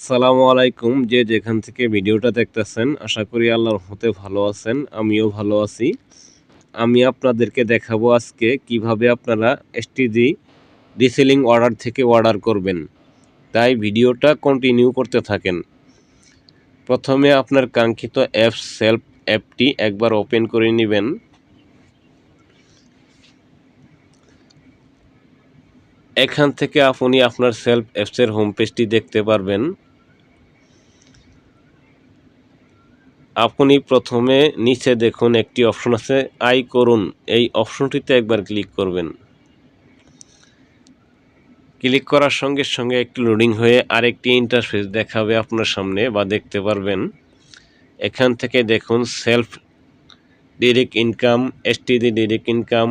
আসসালামু আলাইকুম। যে যেখান থেকে ভিডিওটা দেখতেছেন আশা করি আল্লাহর রহমতে ভালো আছেন। আমিও ভালো আছি। আমি আপনাদেরকে দেখাবো আজকে কিভাবে আপনারা এসটিজি রিসেলিং অর্ডার থেকে অর্ডার করবেন। তাই ভিডিওটা কন্টিনিউ করতে থাকেন। প্রথমে আপনার কাঙ্ক্ষিত সেলফ অ্যাপটি একবার ওপেন করে নেবেন। এখান থেকে আপনি আপনার সেলফ অ্যাপসের হোম পেজটি দেখতে পারবেন। আপনি প্রথমে নিচে দেখুন একটি অপশন আছে আয় করুন, এই অপশনটিতে একবার ক্লিক করবেন। ক্লিক করার সঙ্গে সঙ্গে একটি লোডিং হয়ে আরেকটি ইন্টারফেস দেখাবে আপনার সামনে বা দেখতে পারবেন। এখান থেকে দেখুন self direct income, STG direct income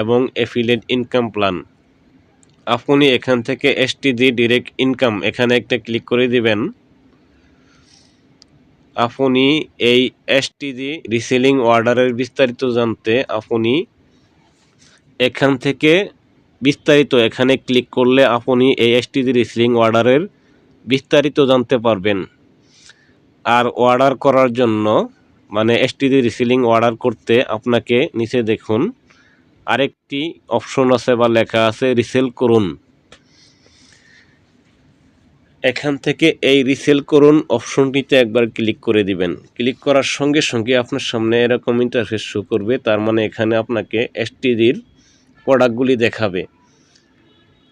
এবং এফিলিয়েট ইনকাম প্ল্যান। আপনি এখান থেকে এসটিজি ডিরেক্ট ইনকাম এখানে একটা ক্লিক করে দিবেন। আপনি এই এসটিজি রিসেলিং অর্ডারের বিস্তারিত জানতে আপনি এখান থেকে বিস্তারিত এখানে ক্লিক করলে আপনি এই এসটিজি রিসেলিং অর্ডারের বিস্তারিত জানতে পারবেন। আর অর্ডার করার জন্য মানে এসটিজি রিসেলিং অর্ডার করতে আপনাকে নিচে দেখুন আরেকটি অপশন আছে বা লেখা আছে রিসেল করুন। এখান থেকে এই রিসেল করুন অপশনটিতে একবার ক্লিক করে দিবেন। ক্লিক করার সঙ্গে সঙ্গে আপনার সামনে এরকম ইন্টারফেস শো করবে। তার মানে এখানে আপনাকে এসটিজির প্রোডাক্টগুলি দেখাবে।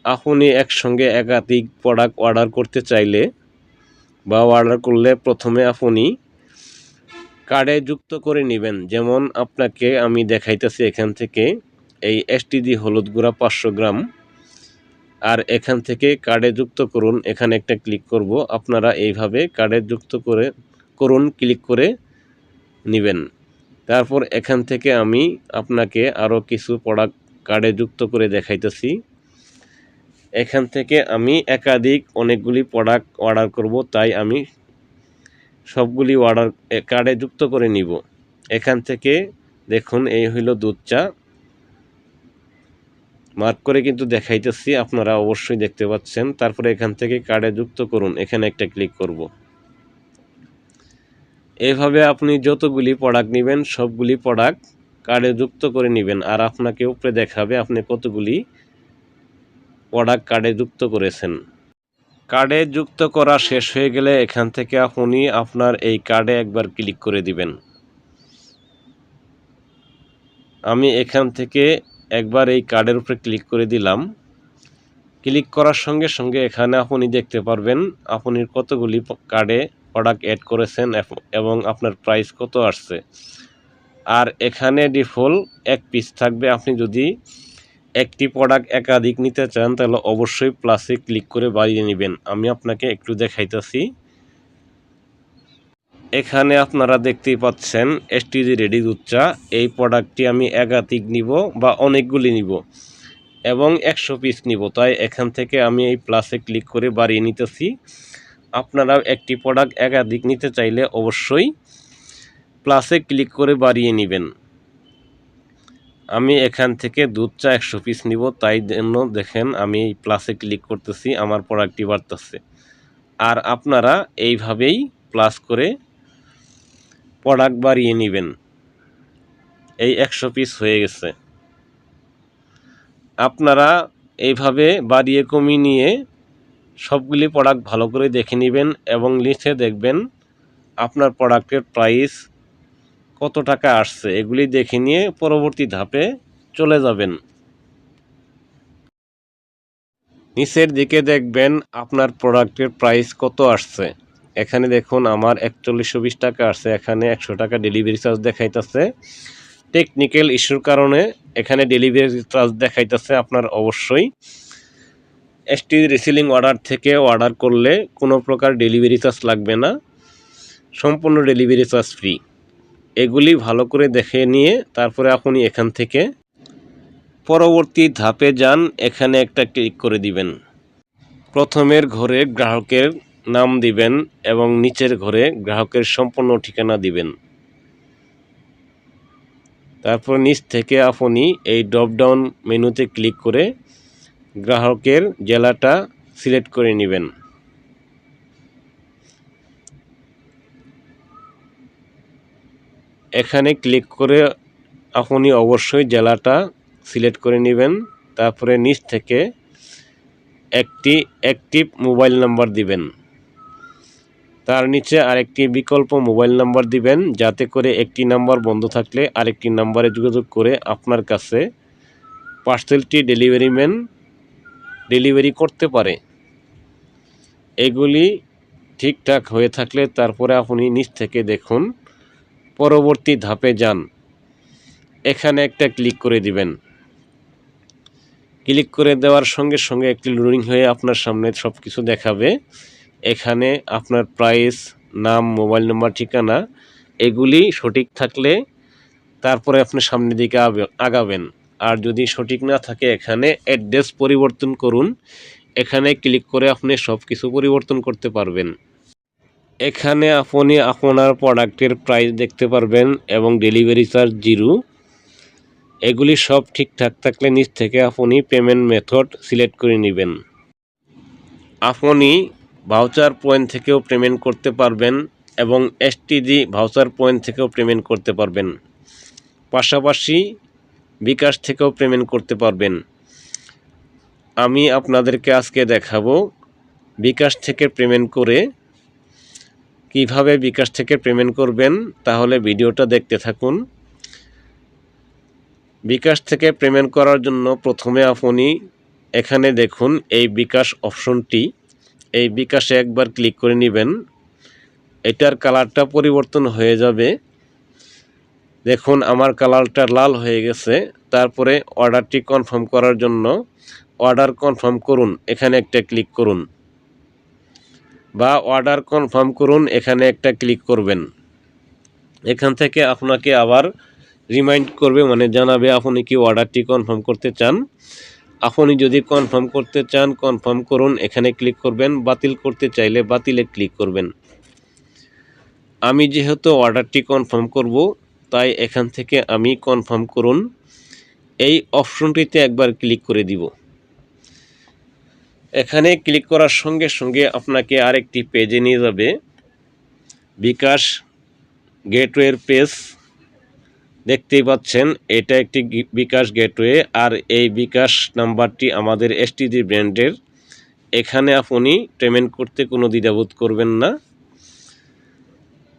আপনি একসঙ্গে একাধিক প্রোডাক্ট অর্ডার করতে চাইলে বা অর্ডার করলে প্রথমে আপনি কার্ডে যুক্ত করে নেবেন। যেমন আপনাকে আমি দেখাইতেছি এখান থেকে এই এসটিজি হলুদ গুঁড়া 500 গ্রাম, আর এখান থেকে কার্ডে যুক্ত করুন এখানে একটা ক্লিক করব। আপনারা এইভাবে কার্ডে যুক্ত করুন ক্লিক করে নেবেন। তারপর এখান থেকে আমি আপনাকে আরও কিছু প্রোডাক্ট কার্ডে যুক্ত করে দেখাইতেছি। এখান থেকে আমি অনেকগুলি প্রোডাক্ট অর্ডার করব, তাই আমি সবগুলি অর্ডার কার্ডে যুক্ত করে নিব। এখান থেকে দেখুন এই হইল দুধ চা, মার্ক করে কিন্তু দেখাইতেছি, আপনারা অবশ্যই দেখতে পাচ্ছেন। তারপরে এখান থেকে কার্ডে যুক্ত করুন এখানে একটা ক্লিক করব। এভাবে আপনি যতগুলি প্রোডাক্ট নেবেন সবগুলি প্রোডাক্ট কার্ডে যুক্ত করে নেবেন, আর আপনাকে উপরে দেখাবে আপনি কতগুলি প্রোডাক্ট কার্ডে যুক্ত করেছেন। কার্ডে যুক্ত করা শেষ হয়ে গেলে এখান থেকে আপনি আপনার এই কার্ডে একবার ক্লিক করে দিবেন। আমি এখান থেকে একবার এই কার্ডের উপরে ক্লিক করে দিলাম। ক্লিক করার সঙ্গে সঙ্গে এখানে আপনি দেখতে পারবেন আপনি কতগুলি কার্ডে প্রোডাক্ট অ্যাড করেছেন এবং আপনার প্রাইস কত আসছে। আর এখানে ডিফল্ট এক পিস থাকবে। আপনি যদি একটি প্রোডাক্ট একাধিক নিতে চান তাহলে অবশ্যই প্লাসে ক্লিক করে বাড়িয়ে নেবেন। আমি আপনাকে একটু দেখাইতেছি। এখানে আপনারা দেখতেই পাচ্ছেন এসটিজি রেডি দুধ চা। এই প্রোডাক্টটি আমি একাধিক নিব বা অনেকগুলি নিব এবং 100 পিস নিব, তাই এখান থেকে আমি এই প্লাসে ক্লিক করে বাড়িয়ে নিতেছি। আপনারাও একটি প্রোডাক্ট একাধিক নিতে চাইলে অবশ্যই প্লাসে ক্লিক করে বাড়িয়ে নেবেন। আমি এখান থেকে দুধ চা 100 পিস নিব, তাই জন্য দেখেন আমি এই প্লাসে ক্লিক করতেছি, আমার প্রোডাক্টটি বাড়তেছে। আর আপনারা এইভাবেই প্লাস করে প্রোডাক্ট বাড়িয়ে নেবেন। এই 100 পিস হয়ে গেছে। আপনারা এইভাবে বাড়িয়ে কমিয়ে নিয়ে সবগুলি প্রোডাক্ট ভালো করে দেখে নেবেন এবং নিচে দেখবেন আপনার প্রোডাক্টের প্রাইস কত টাকা আসছে, এগুলি দেখে নিয়ে পরবর্তী ধাপে চলে যাবেন। নিচের দিকে দেখবেন আপনার প্রোডাক্টের প্রাইস কত আসছে। এখানে দেখুন আমার 4120 টাকা আসছে, এখানে 100 টাকা ডেলিভারি চার্জ দেখাইতেছে। টেকনিক্যাল ইস্যুর কারণে এখানে ডেলিভারি চার্জ দেখাইতেছে। আপনার অবশ্যই এসটিজি রিসেলিং অর্ডার থেকে অর্ডার করলে কোনো প্রকার ডেলিভারি চার্জ লাগবে না, সম্পূর্ণ ডেলিভারি চার্জ ফ্রি। এগুলি ভালো করে দেখে নিয়ে তারপরে আপনি এখান থেকে পরবর্তী ধাপে যান, এখানে একটা ক্লিক করে দিবেন। প্রথমের ঘরে গ্রাহকের নাম দিবেন এবং নিচের ঘরে গ্রাহকের সম্পূর্ণ ঠিকানা দিবেন। তারপর নিচ থেকে আপনি এই ড্রপডাউন মেনুতে ক্লিক করে গ্রাহকের জেলাটা সিলেক্ট করে নেবেন। এখানে ক্লিক করে আপনি অবশ্যই জেলাটা সিলেক্ট করে নেবেন। তারপরে নিচ থেকে একটি অ্যাক্টিভ মোবাইল নাম্বার দিবেন। তার নিচে আরেকটি বিকল্প মোবাইল নাম্বার দিবেন, যাতে করে একটি নাম্বার বন্ধ থাকলে আরেকটি নাম্বারে যোগাযোগ করে আপনার কাছে পার্সেলটি ডেলিভারি করতে পারে। এগুলি ঠিকঠাক হয়ে থাকলে তারপরে আপনি নিচ থেকে দেখুন পরবর্তী ধাপে যান। এখানে একটা ক্লিক করে দিবেন। ক্লিক করে দেওয়ার সঙ্গে সঙ্গে একটি লোডিং হয়ে আপনার সামনে সব কিছু দেখাবে। এখানে আপনার প্রাইস, নাম, মোবাইল নাম্বার, ঠিকানা এগুলি সঠিক থাকলে তারপরে আপনি সামনের দিকে আগাবেন। আর যদি সঠিক না থাকে এখানে অ্যাড্রেস পরিবর্তন করুন। এখানে ক্লিক করে আপনি সব কিছু পরিবর্তন করতে পারবেন। এখানে আপনি আপনার প্রোডাক্টের প্রাইস দেখতে পারবেন এবং ডেলিভারি চার্জ 0। এগুলি সব ঠিকঠাক থাকলে নিচ থেকে আপনি পেমেন্ট মেথড সিলেক্ট করে নেবেন। আপনি ভাউচার পয়েন্ট থেকেও পেমেন্ট করতে পারবেন এবং এসটিডি ভাউচার পয়েন্ট থেকেও পেমেন্ট করতে পারবেন। পাশাপাশি বিকাশ থেকেও পেমেন্ট করতে পারবেন। আমি আপনাদেরকে আজকে দেখাবো বিকাশ থেকে পেমেন্ট করে কিভাবে বিকাশ থেকে পেমেন্ট করবেন। তাহলে ভিডিওটা দেখতে থাকুন। বিকাশ থেকে পেমেন্ট করার জন্য প্রথমে আপনি এখানে দেখুন এই বিকাশ অপশনটি, এই বিকাশে একবার ক্লিক করে নেবেন। এটার কালারটা পরিবর্তন হয়ে যাবে। দেখুন আমার কালারটা লাল হয়ে গেছে। তারপরে অর্ডারটি কনফার্ম করার জন্য অর্ডার কনফার্ম করুন এখানে একটা ক্লিক করুন, বা অর্ডার কনফার্ম করুন এখানে একটা ক্লিক করবেন। এখান থেকে আপনাকে আবার রিমাইন্ড করবে, মানে জানাবে আপনি কি অর্ডারটি কনফার্ম করতে চান। আপনি যদি কনফার্ম করতে চান কনফার্ম করুন এখানে ক্লিক করবেন, বাতিল করতে চাইলে বাতিলে ক্লিক করবেন। আমি যেহেতু অর্ডারটি কনফার্ম করব তাই এখান থেকে আমি কনফার্ম করুন এই অপশনটিতে একবার ক্লিক করে দিব। এখানে ক্লিক করার সঙ্গে সঙ্গে আপনাকে আরেকটি পেজে নিয়ে যাবে, বিকাশ গেটওয়ের পেজ। দেখতেই পাচ্ছেন এটা একটি বিকাশ গেটওয়ে, আর এই বিকাশ নাম্বারটি আমাদের এসটিডি ব্র্যান্ডের। এখানে আপনি পেমেন্ট করতে কোনো দ্বিধাবোধ করবেন না।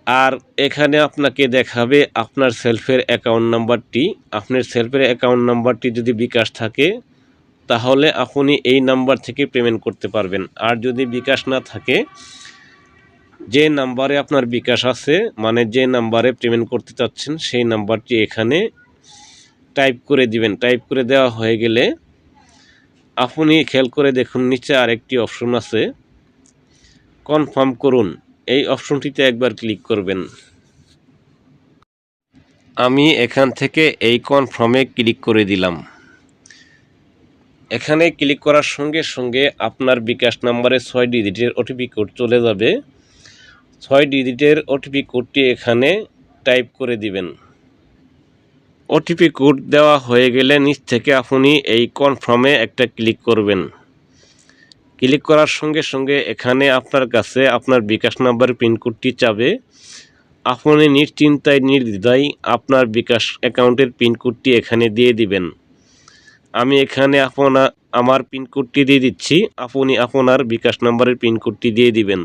আর এখানে আপনাকে দেখাবে আপনার সেলফের অ্যাকাউন্ট নাম্বারটি। আপনার সেলফের অ্যাকাউন্ট নাম্বারটি যদি বিকাশ থাকে তাহলে আপনি এই নাম্বার থেকে পেমেন্ট করতে পারবেন। আর যদি বিকাশ না থাকে, যে নাম্বারে আপনার বিকাশ আছে, মানে যে নাম্বারে পেমেন্ট করতে চাচ্ছেন সেই নাম্বারটি এখানে টাইপ করে দিবেন। টাইপ করে দেওয়া হয়ে গেলে আপনি খেয়াল করে দেখুন নিচে আরেকটি অপশন আছে, কনফার্ম করুন। এই অপশনটিতে একবার ক্লিক করবেন। আমি এখান থেকে এই কনফার্মে ক্লিক করে দিলাম। এখানে ক্লিক করার সঙ্গে সঙ্গে আপনার বিকাশ নাম্বারে 6 ডিজিটের ওটিপি কোড চলে যাবে। 6 ডিজিটের ওটিপি কোডটি এখানে টাইপ করে দিবেন। ওটিপি কোড দেওয়া হয়ে গেলে নিচ থেকে আপনি এই কনফার্মে একটা ক্লিক করবেন। ক্লিক করার সঙ্গে সঙ্গে এখানে আপনার কাছে আপনার বিকাশ নাম্বার পিন কোডটি চাবে। আপনি নিশ্চিন্তায় নির্দ্বিধায় আপনার বিকাশ অ্যাকাউন্টের পিন কোডটি এখানে দিয়ে দিবেন। আমি এখানে আমার পিন কোডটি দিয়ে দিচ্ছি, আপনি আপনার বিকাশ নাম্বারের পিন কোডটি দিয়ে দিবেন।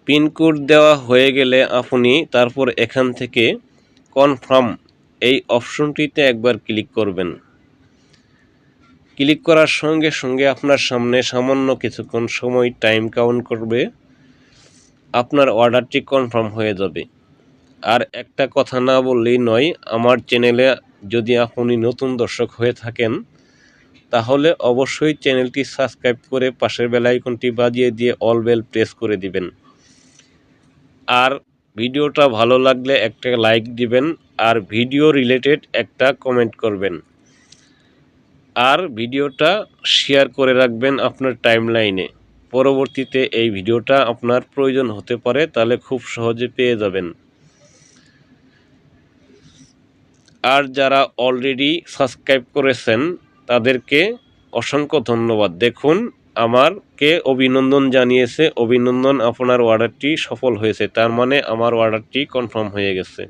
পিন কোড দেওয়া হয়ে গেলে আপনি তারপর এখান থেকে কনফার্ম এই অপশনটিতে একবার ক্লিক করবেন। ক্লিক করার সঙ্গে সঙ্গে আপনার সামনে সামান্য কিছুক্ষণ সময় টাইম কাউন্ট করবে, আপনার অর্ডারটি কনফার্ম হয়ে যাবে। আর একটা কথা না বললেই নয়, আমার চ্যানেলে যদি আপনি নতুন দর্শক হয়ে থাকেন তাহলে অবশ্যই চ্যানেলটি সাবস্ক্রাইব করে পাশের বেল আইকনটি বাজিয়ে দিয়ে অল বেল প্রেস করে দিবেন। আর ভিডিওটা ভালো লাগলে একটা লাইক দিবেন, আর ভিডিও রিলেটেড একটা কমেন্ট করবেন, আর ভিডিওটা শেয়ার করে রাখবেন আপনার টাইমলাইনে। পরবর্তীতে এই ভিডিওটা আপনার প্রয়োজন হতে পারে, তাহলে খুব সহজে পেয়ে যাবেন। আর যারা অলরেডি সাবস্ক্রাইব করেছেন তাদেরকে অসংখ্য ধন্যবাদ। দেখুন আমারকে অভিনন্দন জানিয়েছে, অভিনন্দন আপনার অর্ডারটি সফল হয়েছে। তার মানে আমার অর্ডারটি কনফার্ম হয়ে গেছে।